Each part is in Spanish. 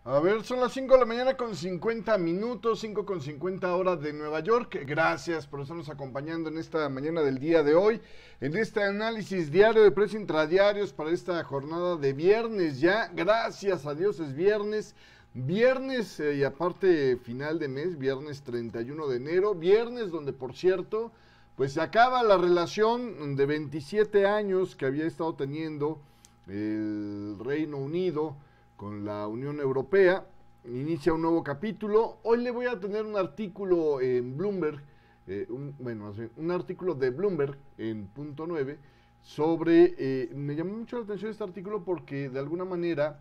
A ver, son las 5 de la mañana con 50 minutos, 5 con 50 horas de Nueva York. Gracias por estarnos acompañando en esta mañana del día de hoy, en este análisis diario de precios intradiarios para esta jornada de viernes ya. Gracias a Dios es viernes. Viernes y aparte final de mes, viernes 31 de enero, viernes donde por cierto, pues se acaba la relación de 27 años que había estado teniendo el Reino Unido con la Unión Europea, inicia un nuevo capítulo. Hoy le voy a tener un artículo en Bloomberg, un artículo de Bloomberg en punto 9 sobre, me llamó mucho la atención este artículo porque de alguna manera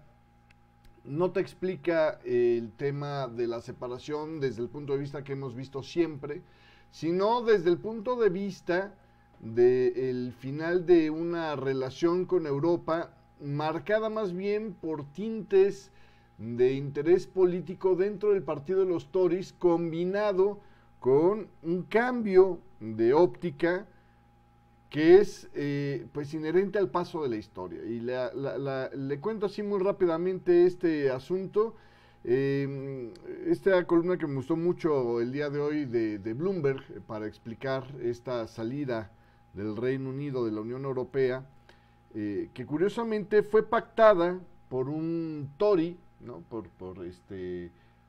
no te explica el tema de la separación desde el punto de vista que hemos visto siempre, sino desde el punto de vista del final de una relación con Europa marcada más bien por tintes de interés político dentro del partido de los Tories, combinado con un cambio de óptica que es pues inherente al paso de la historia. Y le cuento así muy rápidamente este asunto. Esta columna que me gustó mucho el día de hoy de Bloomberg para explicar esta salida del Reino Unido de la Unión Europea, que curiosamente fue pactada por un Tory, ¿no? por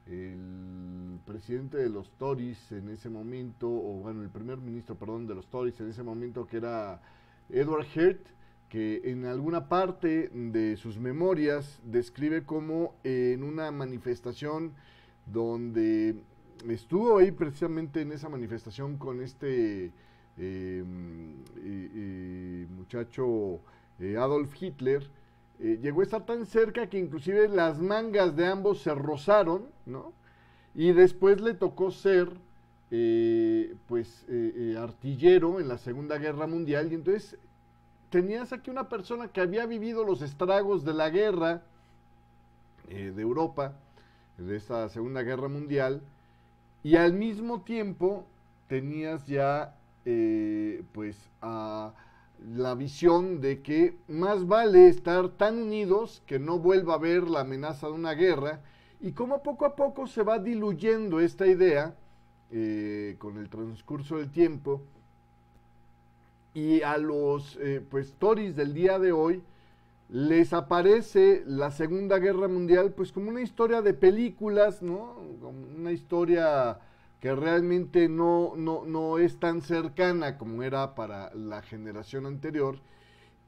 el presidente de los Tories en ese momento, o bueno, el primer ministro, perdón, de los Tories en ese momento, que era Edward Heath, que en alguna parte de sus memorias describe como en una manifestación donde estuvo ahí precisamente en esa manifestación con este muchacho Adolf Hitler, llegó a estar tan cerca que inclusive las mangas de ambos se rozaron, ¿no? Y después le tocó ser, artillero en la Segunda Guerra Mundial, y entonces tenías aquí una persona que había vivido los estragos de la guerra de Europa, de esta Segunda Guerra Mundial, y al mismo tiempo tenías ya, a la visión de que más vale estar tan unidos que no vuelva a haber la amenaza de una guerra, y cómo poco a poco se va diluyendo esta idea con el transcurso del tiempo, y a los Tories del día de hoy les aparece la Segunda Guerra Mundial pues como una historia de películas, ¿no? Como una historia que realmente no es tan cercana como era para la generación anterior,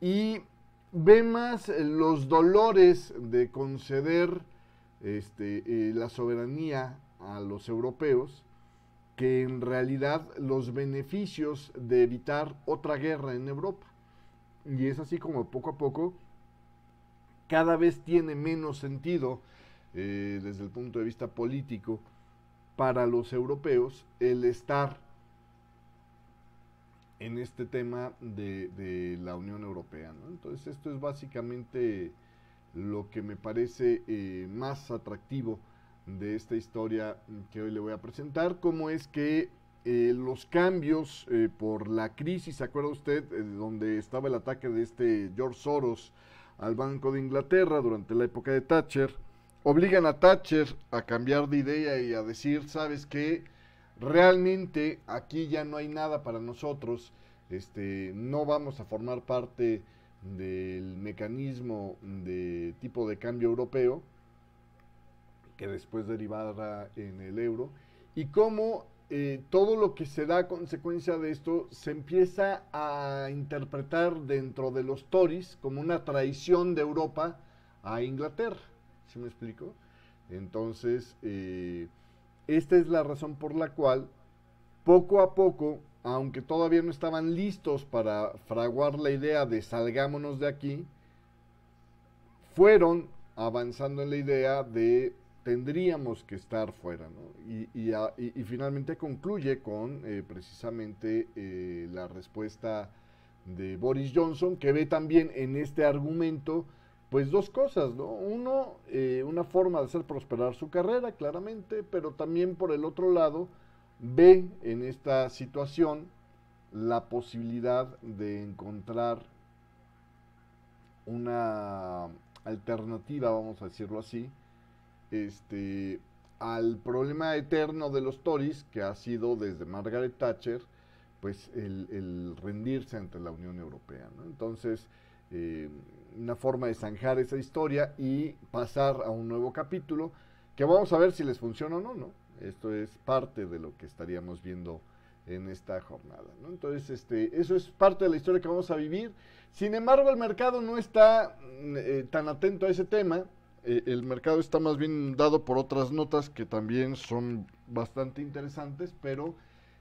y ve más los dolores de conceder la soberanía a los europeos que en realidad los beneficios de evitar otra guerra en Europa. Y es así como poco a poco cada vez tiene menos sentido desde el punto de vista político para los europeos el estar en este tema de la Unión Europea, ¿no? Entonces esto es básicamente lo que me parece más atractivo de esta historia que hoy le voy a presentar, cómo es que los cambios por la crisis, ¿se acuerda usted? Donde estaba el ataque de este George Soros al Banco de Inglaterra durante la época de Thatcher, obligan a Thatcher a cambiar de idea y a decir, ¿sabes qué? Realmente aquí ya no hay nada para nosotros, no vamos a formar parte del mecanismo de tipo de cambio europeo, que después derivara en el euro, y cómo todo lo que se da a consecuencia de esto se empieza a interpretar dentro de los Tories como una traición de Europa a Inglaterra. ¿Sí me explico? Entonces, esta es la razón por la cual, poco a poco, aunque todavía no estaban listos para fraguar la idea de salgámonos de aquí, fueron avanzando en la idea de tendríamos que estar fuera, ¿no? Y finalmente concluye con precisamente la respuesta de Boris Johnson, que ve también en este argumento pues dos cosas, ¿no? Uno, una forma de hacer prosperar su carrera, claramente, pero también por el otro lado ve en esta situación la posibilidad de encontrar una alternativa, vamos a decirlo así, este, al problema eterno de los Tories, que ha sido desde Margaret Thatcher, pues el rendirse ante la Unión Europea, ¿no? Entonces, eh, una forma de zanjar esa historia y pasar a un nuevo capítulo, que vamos a ver si les funciona o no, ¿no? Esto es parte de lo que estaríamos viendo en esta jornada, ¿no? Entonces, eso es parte de la historia que vamos a vivir. Sin embargo, el mercado no está tan atento a ese tema. El mercado está más bien dado por otras notas que también son bastante interesantes, pero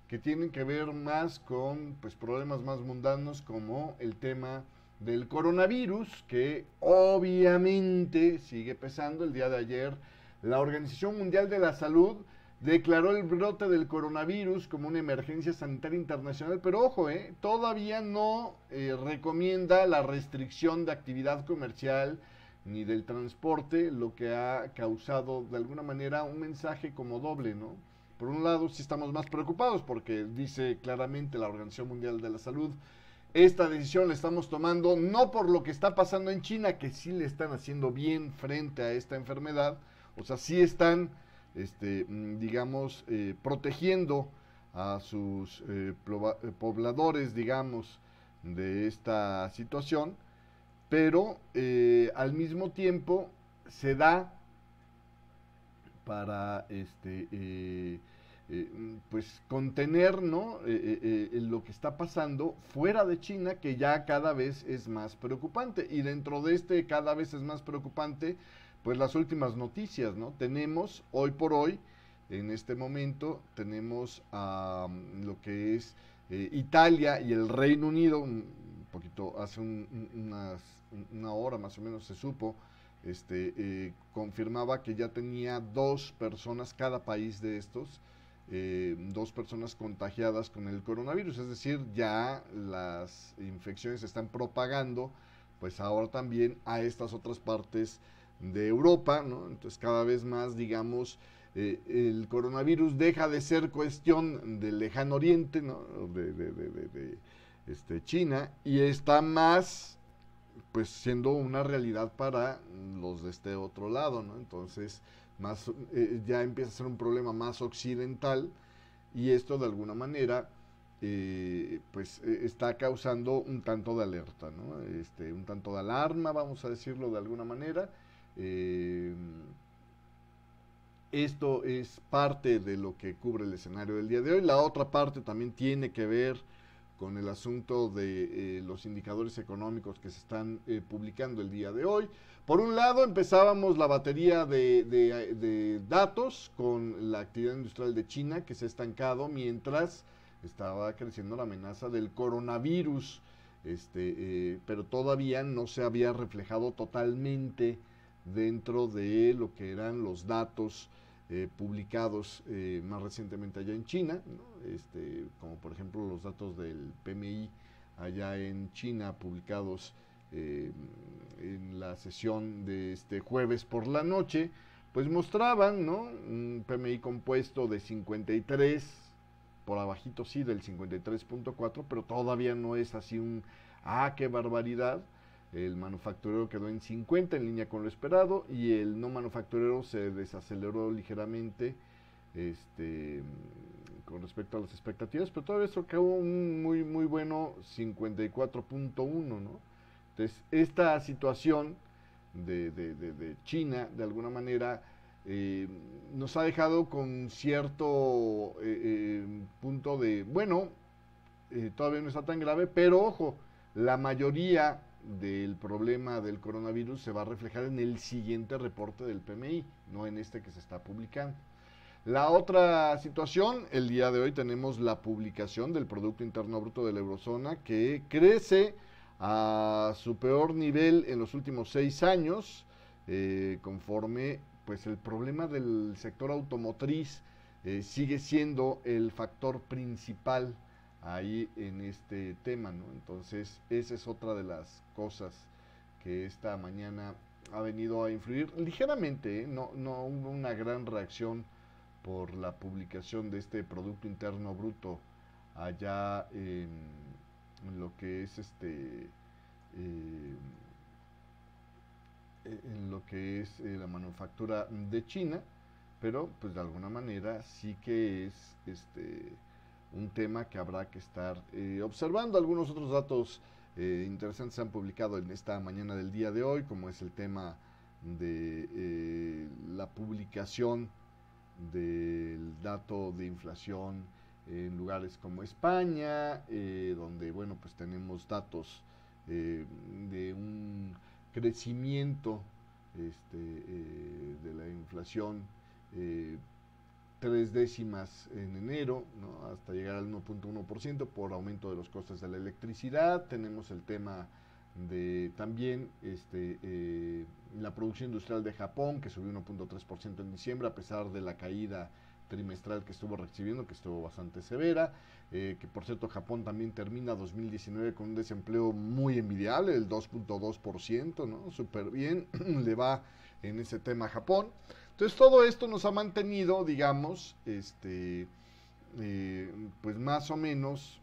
que tienen que ver más con pues, problemas más mundanos como el tema del coronavirus, que obviamente sigue pesando. El día de ayer la Organización Mundial de la Salud declaró el brote del coronavirus como una emergencia sanitaria internacional, pero ojo, todavía no recomienda la restricción de actividad comercial ni del transporte, lo que ha causado de alguna manera un mensaje como doble, ¿no? Por un lado, sí estamos más preocupados porque dice claramente la Organización Mundial de la Salud, esta decisión la estamos tomando no por lo que está pasando en China, que sí le están haciendo bien frente a esta enfermedad, o sea, sí están, digamos, protegiendo a sus pobladores, digamos, de esta situación, pero al mismo tiempo se da para pues contener, ¿no? Lo que está pasando fuera de China, que ya cada vez es más preocupante, y dentro de cada vez es más preocupante pues las últimas noticias, ¿no? Tenemos hoy por hoy, en este momento tenemos lo que es Italia y el Reino Unido, un poquito hace una hora más o menos se supo, confirmaba que ya tenía 2 personas cada país de estos, 2 personas contagiadas con el coronavirus, es decir, ya las infecciones se están propagando, pues ahora también a estas otras partes de Europa, ¿no? Entonces cada vez más, digamos, el coronavirus deja de ser cuestión del lejano oriente, ¿no? De China, y está más pues siendo una realidad para los de este otro lado, ¿no? Entonces, ya empieza a ser un problema más occidental, y esto de alguna manera pues está causando un tanto de alerta, ¿no? Un tanto de alarma, vamos a decirlo de alguna manera. Eh, Esto es parte de lo que cubre el escenario del día de hoy. La otra parte también tiene que ver con el asunto de los indicadores económicos que se están publicando el día de hoy. Por un lado, empezábamos la batería de datos con la actividad industrial de China, que se ha estancado mientras estaba creciendo la amenaza del coronavirus, pero todavía no se había reflejado totalmente dentro de lo que eran los datos publicados más recientemente allá en China, ¿no? Como por ejemplo los datos del PMI allá en China publicados en la sesión de este jueves por la noche, pues mostraban, ¿no? Un PMI compuesto de 53, por abajito sí del 53.4, pero todavía no es así qué barbaridad. El manufacturero quedó en 50, en línea con lo esperado, y el no manufacturero se desaceleró ligeramente con respecto a las expectativas, pero todavía eso quedó un muy, muy bueno 54.1, ¿no? Entonces, esta situación de China, de alguna manera, nos ha dejado con cierto punto de, bueno, todavía no está tan grave, pero ojo, la mayoría del problema del coronavirus se va a reflejar en el siguiente reporte del PMI, no en este que se está publicando. La otra situación, el día de hoy tenemos la publicación del Producto Interno Bruto de la Eurozona, que crece a su peor nivel en los últimos 6 años, conforme pues el problema del sector automotriz sigue siendo el factor principal ahí en este tema, ¿no? Entonces, esa es otra de las cosas que esta mañana ha venido a influir ligeramente, ¿eh? No hubo una gran reacción por la publicación de este Producto Interno Bruto allá en lo que es en lo que es la manufactura de China, pero pues de alguna manera sí que es un tema que habrá que estar observando. Algunos otros datos interesantes se han publicado en esta mañana del día de hoy, como es el tema de la publicación del dato de inflación en lugares como España, donde bueno, pues tenemos datos de un crecimiento de la inflación, eh, 3 décimas en enero, ¿no? Hasta llegar al 1.1% por aumento de los costes de la electricidad. Tenemos el tema de también la producción industrial de Japón, que subió 1.3% en diciembre, a pesar de la caída trimestral que estuvo recibiendo, que estuvo bastante severa, que por cierto Japón también termina 2019 con un desempleo muy envidiable, el 2.2%, ¿no? Súper bien, le va en ese tema a Japón. Entonces todo esto nos ha mantenido, digamos, pues más o menos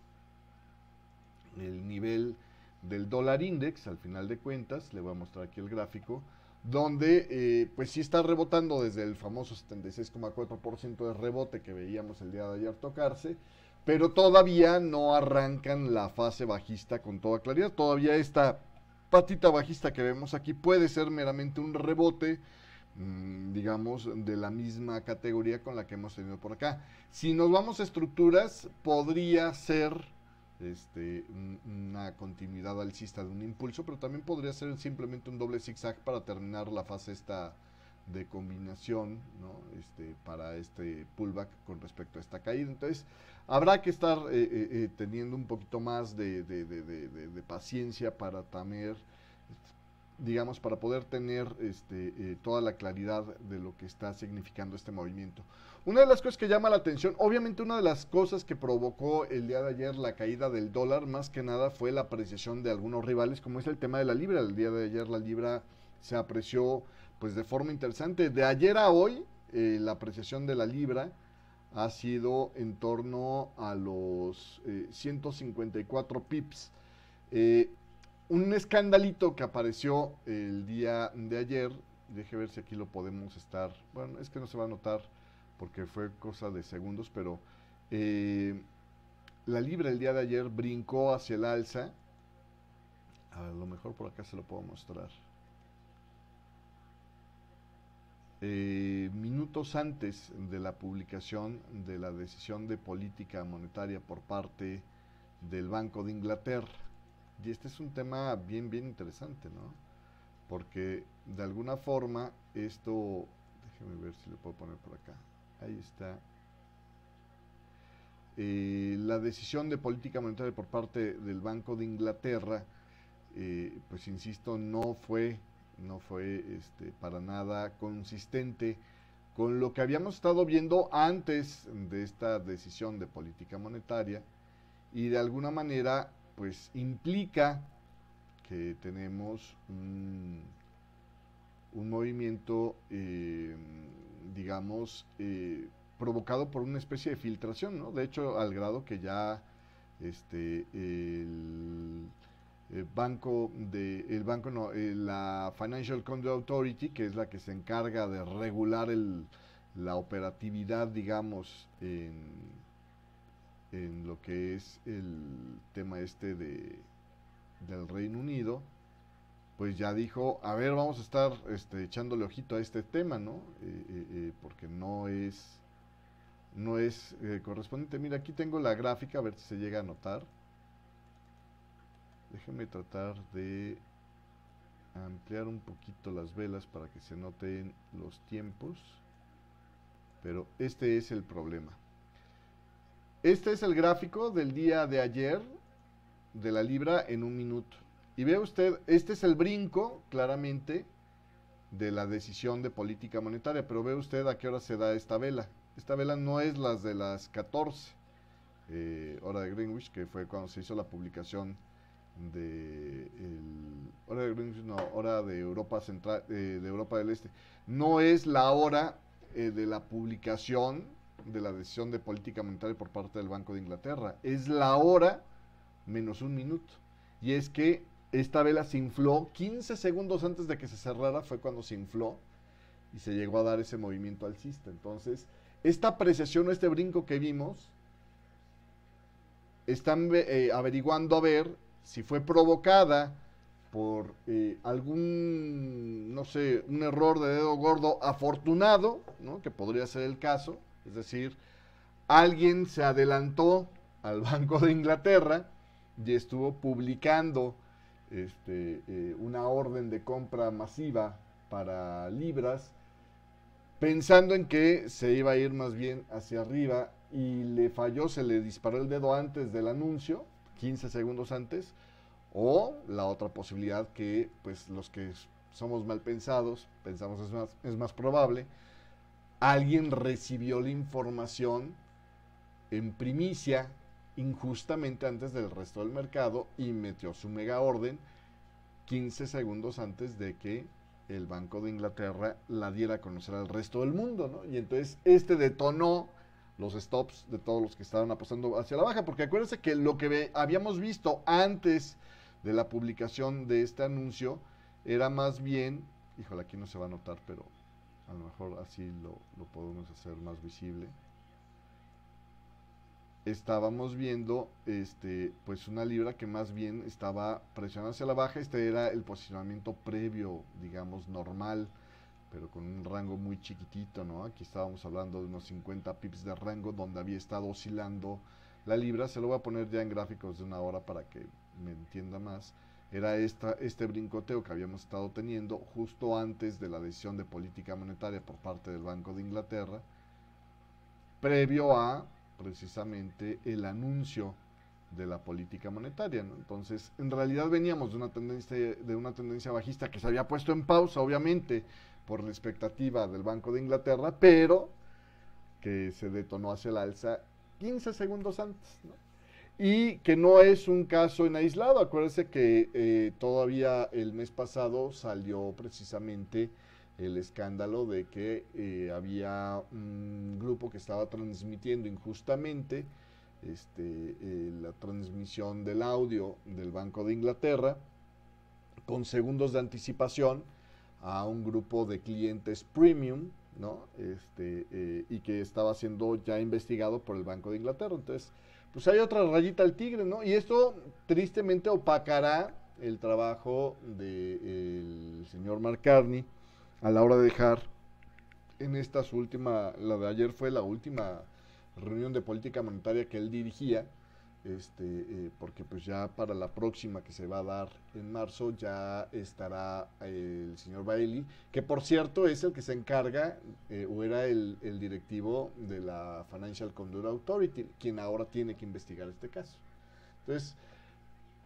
el nivel del dólar index, al final de cuentas, le voy a mostrar aquí el gráfico, donde pues sí está rebotando desde el famoso 76,4% de rebote que veíamos el día de ayer tocarse, pero todavía no arrancan la fase bajista con toda claridad. Todavía esta patita bajista que vemos aquí puede ser meramente un rebote, digamos, de la misma categoría con la que hemos tenido por acá. Si nos vamos a estructuras, podría ser una continuidad alcista de un impulso, pero también podría ser simplemente un doble zigzag para terminar la fase esta de combinación, ¿no? Para este pullback con respecto a esta caída. Entonces, habrá que estar teniendo un poquito más de paciencia para tener, digamos, para poder tener toda la claridad de lo que está significando este movimiento. Una de las cosas que llama la atención, obviamente una de las cosas que provocó el día de ayer la caída del dólar, más que nada fue la apreciación de algunos rivales, como es el tema de la libra. El día de ayer la libra se apreció pues de forma interesante. De ayer a hoy, la apreciación de la libra ha sido en torno a los 154 pips. Un escandalito que apareció el día de ayer, deje ver si aquí lo podemos estar, bueno, es que no se va a notar porque fue cosa de segundos, pero la libra el día de ayer brincó hacia el alza. A lo mejor por acá se lo puedo mostrar. Minutos antes de la publicación de la decisión de política monetaria por parte del Banco de Inglaterra. Y este es un tema bien, bien interesante, ¿no? Porque de alguna forma esto, déjeme ver si lo puedo poner por acá. Ahí está. La decisión de política monetaria por parte del Banco de Inglaterra, pues insisto, no fue para nada consistente con lo que habíamos estado viendo antes de esta decisión de política monetaria, y de alguna manera pues implica que tenemos un movimiento, digamos, provocado por una especie de filtración, ¿no? De hecho, al grado que ya la Financial Conduct Authority, que es la que se encarga de regular la operatividad, digamos, en lo que es el tema del Reino Unido, pues ya dijo, a ver, vamos a estar echándole ojito a este tema, ¿no? Porque no es correspondiente. Mira, aquí tengo la gráfica, a ver si se llega a notar. Déjenme tratar de ampliar un poquito las velas para que se noten los tiempos, pero este es el problema. Este es el gráfico del día de ayer de la libra en un minuto. Y ve usted, este es el brinco, claramente, de la decisión de política monetaria, pero ve usted a qué hora se da esta vela. Esta vela no es las de las 14, hora de Greenwich, que fue cuando se hizo la publicación hora de Greenwich, no, hora de Europa Central, de Europa del Este. No es la hora de la publicación de la decisión de política monetaria por parte del Banco de Inglaterra, es la hora menos un minuto. Y es que esta vela se infló 15 segundos antes de que se cerrara, fue cuando se infló y se llegó a dar ese movimiento alcista. Entonces, esta apreciación o este brinco que vimos, están averiguando a ver si fue provocada por algún, no sé, un error de dedo gordo afortunado, ¿no? Que podría ser el caso, es decir, alguien se adelantó al Banco de Inglaterra y estuvo publicando una orden de compra masiva para libras, pensando en que se iba a ir más bien hacia arriba y le falló, se le disparó el dedo antes del anuncio, 15 segundos antes, o la otra posibilidad que pues los que somos mal pensados, pensamos es más probable, alguien recibió la información en primicia injustamente antes del resto del mercado y metió su mega orden 15 segundos antes de que el Banco de Inglaterra la diera a conocer al resto del mundo, ¿no? Y entonces detonó los stops de todos los que estaban apostando hacia la baja, porque acuérdense que lo que habíamos visto antes de la publicación de este anuncio era más bien, híjole, aquí no se va a notar, pero a lo mejor así lo podemos hacer más visible. Estábamos viendo pues una libra que más bien estaba presionando hacia la baja. Este era el posicionamiento previo, digamos, normal, pero con un rango muy chiquitito, ¿no? Aquí estábamos hablando de unos 50 pips de rango donde había estado oscilando la libra. Se lo voy a poner ya en gráficos de una hora para que me entienda más. Era este brincoteo que habíamos estado teniendo justo antes de la decisión de política monetaria por parte del Banco de Inglaterra, previo a precisamente el anuncio de la política monetaria, ¿no? Entonces, en realidad veníamos de una tendencia bajista que se había puesto en pausa, obviamente, por la expectativa del Banco de Inglaterra, pero que se detonó hacia el alza 15 segundos antes, ¿no? Y que no es un caso en aislado. Acuérdense que todavía el mes pasado salió precisamente el escándalo de que había un grupo que estaba transmitiendo injustamente la transmisión del audio del Banco de Inglaterra con segundos de anticipación a un grupo de clientes premium, ¿no? Y que estaba siendo ya investigado por el Banco de Inglaterra. Entonces, pues hay otra rayita al tigre, ¿no? Y esto tristemente opacará el trabajo del señor Mark Carney a la hora de dejar en esta su última, la de ayer fue la última reunión de política monetaria que él dirigía, porque pues ya para la próxima que se va a dar en marzo ya estará el señor Bailey, que por cierto es el que se encarga, o era el directivo de la Financial Conduct Authority, quien ahora tiene que investigar este caso. Entonces,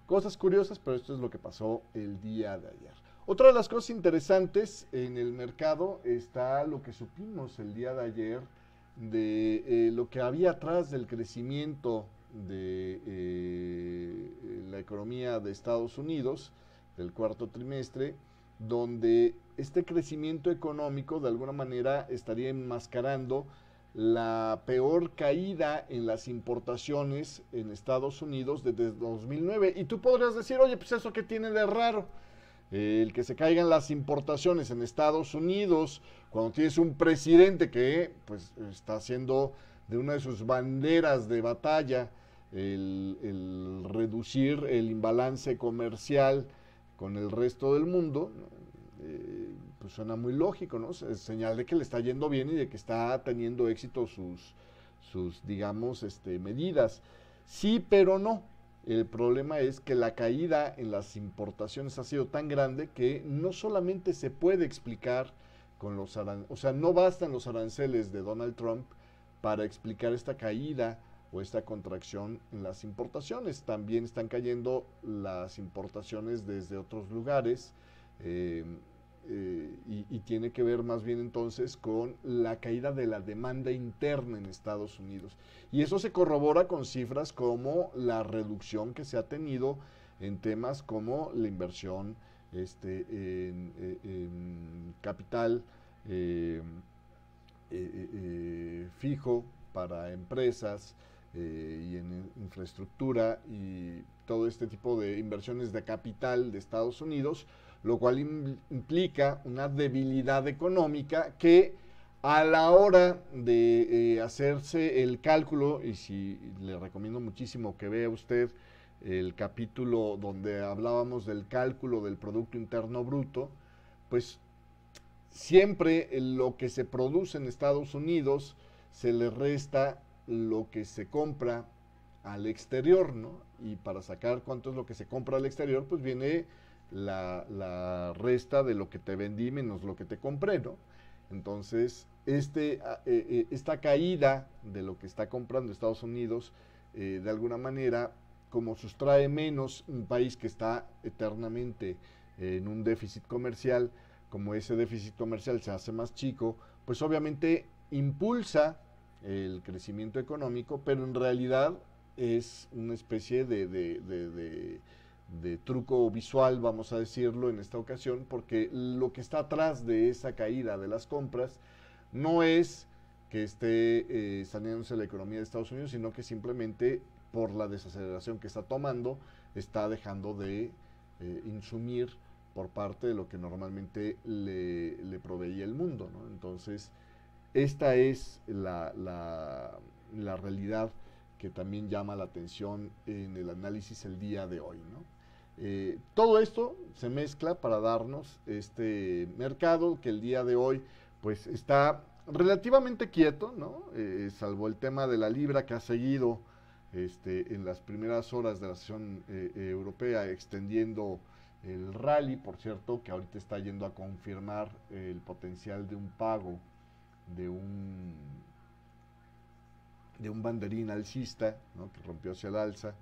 cosas curiosas, pero esto es lo que pasó el día de ayer. Otra de las cosas interesantes en el mercado está lo que supimos el día de ayer de lo que había atrás del crecimiento de la economía de Estados Unidos del cuarto trimestre, donde este crecimiento económico de alguna manera estaría enmascarando la peor caída en las importaciones en Estados Unidos desde 2009. Y tú podrías decir, oye, pues eso qué tiene de raro. El que se caigan las importaciones en Estados Unidos cuando tienes un presidente que pues está haciendo de una de sus banderas de batalla el reducir el imbalance comercial con el resto del mundo, pues suena muy lógico, ¿no? Es señal de que le está yendo bien y de que está teniendo éxito sus digamos, medidas. Sí, pero no. El problema es que la caída en las importaciones ha sido tan grande que no solamente se puede explicar con los aranceles, o sea, no bastan los aranceles de Donald Trump para explicar esta caída o esta contracción en las importaciones. También están cayendo las importaciones desde otros lugares, y tiene que ver más bien entonces con la caída de la demanda interna en Estados Unidos. Y eso se corrobora con cifras como la reducción que se ha tenido en temas como la inversión en capital fijo para empresas, y en infraestructura y todo este tipo de inversiones de capital de Estados Unidos, lo cual implica una debilidad económica que a la hora de hacerse el cálculo, y si le recomiendo muchísimo que vea usted el capítulo donde hablábamos del cálculo del Producto Interno Bruto, pues siempre lo que se produce en Estados Unidos se le resta lo que se compra al exterior, ¿no? Y para sacar cuánto es lo que se compra al exterior, pues viene la resta de lo que te vendí menos lo que te compré, ¿no? Entonces, esta caída de lo que está comprando Estados Unidos, de alguna manera, como sustrae menos un país que está eternamente en un déficit comercial, como ese déficit comercial se hace más chico, pues obviamente impulsa el crecimiento económico, pero en realidad es una especie de truco visual, vamos a decirlo en esta ocasión, porque lo que está atrás de esa caída de las compras no es que esté saneándose la economía de Estados Unidos, sino que simplemente por la desaceleración que está tomando, está dejando de insumir por parte de lo que normalmente le proveía el mundo, ¿no? Entonces, esta es la realidad que también llama la atención en el análisis el día de hoy, ¿no? Todo esto se mezcla para darnos este mercado que el día de hoy pues está relativamente quieto, ¿no? Salvo el tema de la libra que ha seguido en las primeras horas de la sesión europea extendiendo el rally, por cierto, que ahorita está yendo a confirmar el potencial de un pago de un banderín alcista, ¿no? Que rompió hacia el alza,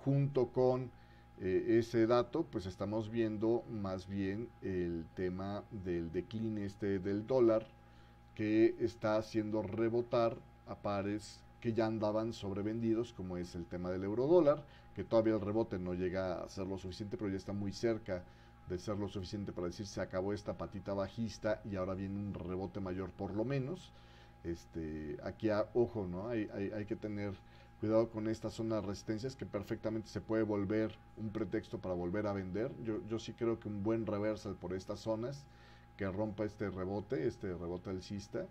junto con ese dato, pues estamos viendo más bien el tema del decline del dólar, que está haciendo rebotar a pares que ya andaban sobrevendidos, como es el tema del eurodólar, que todavía el rebote no llega a ser lo suficiente, pero ya está muy cerca de ser lo suficiente para decir se acabó esta patita bajista y ahora viene un rebote mayor por lo menos. Aquí ojo, ¿no? Hay que tener cuidado con estas zonas de resistencias que perfectamente se puede volver un pretexto para volver a vender. Yo sí creo que un buen reversal por estas zonas que rompa este rebote alcista,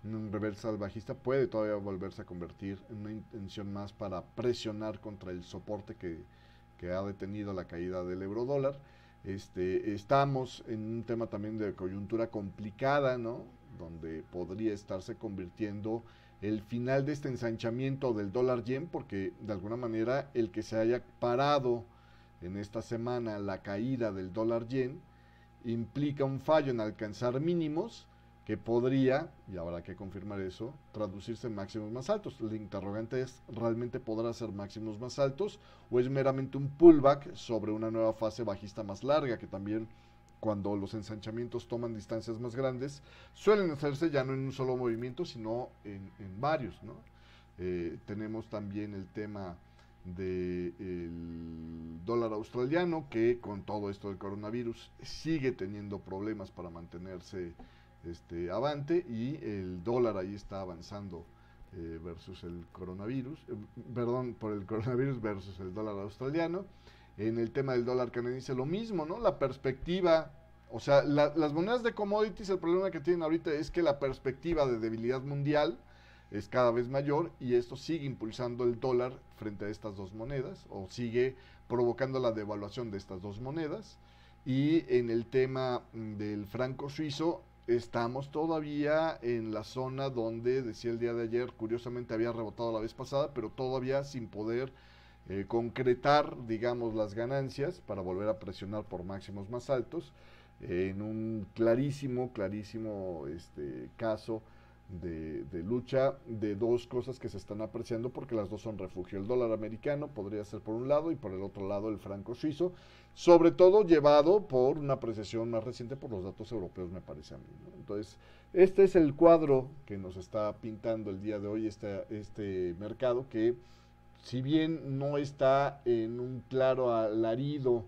un reversal bajista puede todavía volverse a convertir en una intención más para presionar contra el soporte que ha detenido la caída del eurodólar. Estamos en un tema también de coyuntura complicada, ¿no? Donde podría estarse convirtiendo el final de este ensanchamiento del dólar yen, porque de alguna manera el que se haya parado en esta semana la caída del dólar yen implica un fallo en alcanzar mínimos que podría, y habrá que confirmar eso, traducirse en máximos más altos. El interrogante es, ¿realmente podrá ser máximos más altos o es meramente un pullback sobre una nueva fase bajista más larga, que también cuando los ensanchamientos toman distancias más grandes suelen hacerse ya no en un solo movimiento, sino en varios, ¿no? Tenemos también el tema del dólar australiano, que con todo esto del coronavirus sigue teniendo problemas para mantenerse avante, y el dólar ahí está avanzando versus el coronavirus, perdón, por el coronavirus versus el dólar australiano. En el tema del dólar canadiense lo mismo, ¿no? La perspectiva, o sea, las monedas de commodities, el problema que tienen ahorita es que la perspectiva de debilidad mundial es cada vez mayor y esto sigue impulsando el dólar frente a estas dos monedas, o sigue provocando la devaluación de estas dos monedas. Y en el tema del franco suizo, estamos todavía en la zona donde, decía el día de ayer, curiosamente había rebotado la vez pasada, pero todavía sin poder concretar, digamos, las ganancias para volver a presionar por máximos más altos, en un clarísimo caso de lucha de dos cosas que se están apreciando, porque las dos son refugio. El dólar americano podría ser por un lado y por el otro lado el franco suizo, sobre todo llevado por una apreciación más reciente por los datos europeos, me parece a mí, ¿no? Entonces, este es el cuadro que nos está pintando el día de hoy este mercado, que si bien no está en un claro alarido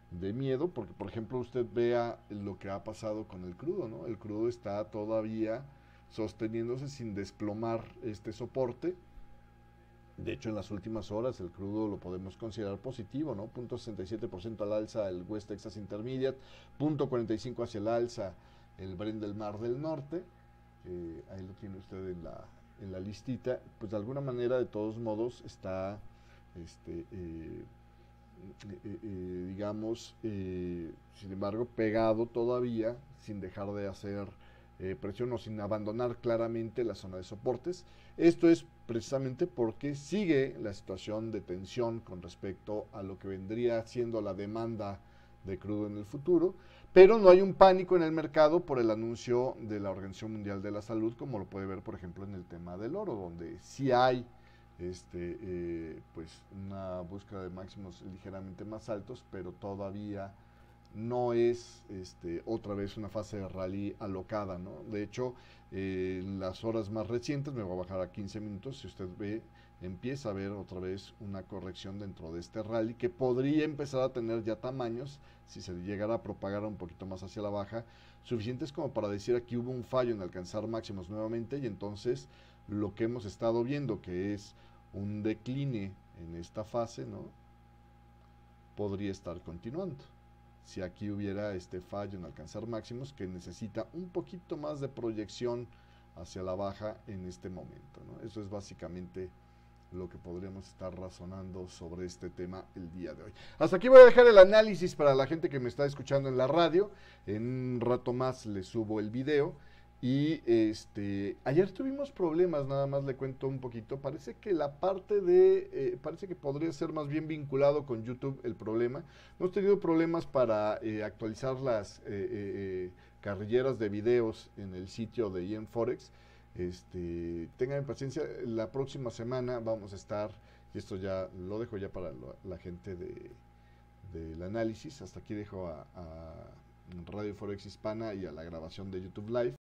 de miedo, porque por ejemplo usted vea lo que ha pasado con el crudo, ¿no? El crudo está todavía sosteniéndose sin desplomar este soporte. De hecho, en las últimas horas el crudo lo podemos considerar positivo, ¿no? 0.67% al alza el West Texas Intermediate, 0.45 hacia el alza el Brent del Mar del Norte. Ahí lo tiene usted en la listita. Pues de alguna manera, de todos modos, está, digamos, sin embargo, pegado todavía, sin dejar de hacer presión o sin abandonar claramente la zona de soportes. Esto es precisamente porque sigue la situación de tensión con respecto a lo que vendría siendo la demanda de crudo en el futuro, pero no hay un pánico en el mercado por el anuncio de la Organización Mundial de la Salud, como lo puede ver, por ejemplo, en el tema del oro, donde sí hay pues una búsqueda de máximos ligeramente más altos, pero todavía no es otra vez una fase de rally alocada, ¿no? De hecho, en las horas más recientes, me voy a bajar a 15 minutos, si usted ve, empieza a ver otra vez una corrección dentro de este rally que podría empezar a tener ya tamaños, si se llegara a propagar un poquito más hacia la baja, suficientes como para decir aquí hubo un fallo en alcanzar máximos nuevamente, y entonces lo que hemos estado viendo, que es un decline en esta fase, ¿no?, podría estar continuando. Si aquí hubiera este fallo en alcanzar máximos, que necesita un poquito más de proyección hacia la baja en este momento, ¿no? Eso es básicamente lo que podríamos estar razonando sobre este tema el día de hoy. Hasta aquí voy a dejar el análisis para la gente que me está escuchando en la radio. En un rato más les subo el video. Y ayer tuvimos problemas, nada más le cuento un poquito. Parece que la parte de, parece que podría ser más bien vinculado con YouTube el problema. Hemos tenido problemas para actualizar las carrilleras de videos en el sitio de IEM Forex. Tengan paciencia, la próxima semana vamos a estar, y esto ya lo dejo ya para la gente del análisis. Hasta aquí dejo a Radio Forex Hispana y a la grabación de YouTube Live.